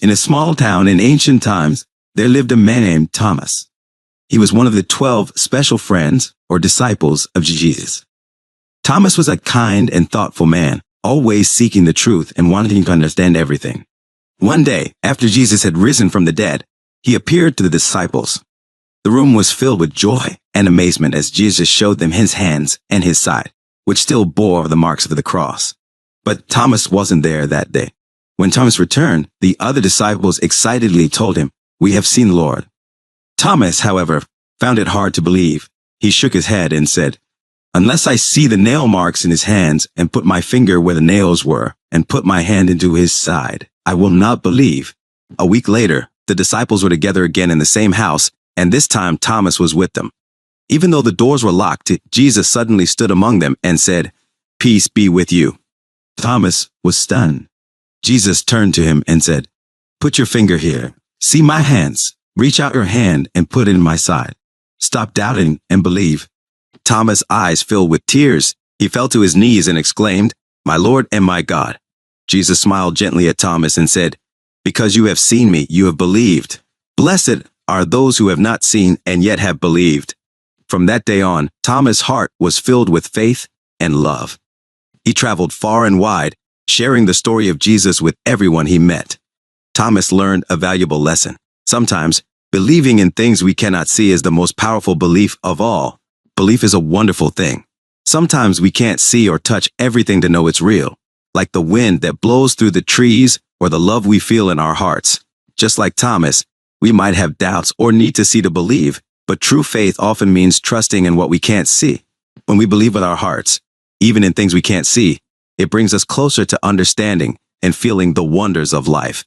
In a small town in ancient times, there lived a man named Thomas. He was one of the 12 special friends or disciples of Jesus. Thomas was a kind and thoughtful man, always seeking the truth and wanting to understand everything. One day, after Jesus had risen from the dead, he appeared to the disciples. The room was filled with joy and amazement as Jesus showed them his hands and his side, which still bore the marks of the cross. But Thomas wasn't there that day. When Thomas returned, the other disciples excitedly told him, "We have seen the Lord." Thomas, however, found it hard to believe. He shook his head and said, "Unless I see the nail marks in his hands and put my finger where the nails were and put my hand into his side, I will not believe." A week later, the disciples were together again in the same house, and this time Thomas was with them. Even though the doors were locked, Jesus suddenly stood among them and said, "Peace be with you." Thomas was stunned. Jesus turned to him and said, "Put your finger here. See my hands. Reach out your hand and put it in my side. Stop doubting and believe." Thomas' eyes filled with tears. He fell to his knees and exclaimed, "My Lord and my God." Jesus smiled gently at Thomas and said, "Because you have seen me, you have believed. Blessed are those who have not seen and yet have believed." From that day on, Thomas' heart was filled with faith and love. He traveled far and wide, sharing the story of Jesus with everyone he met. Thomas learned a valuable lesson. Sometimes, believing in things we cannot see is the most powerful belief of all. Belief is a wonderful thing. Sometimes we can't see or touch everything to know it's real, like the wind that blows through the trees or the love we feel in our hearts. Just like Thomas, we might have doubts or need to see to believe, but true faith often means trusting in what we can't see. When we believe with our hearts, even in things we can't see, it brings us closer to understanding and feeling the wonders of life.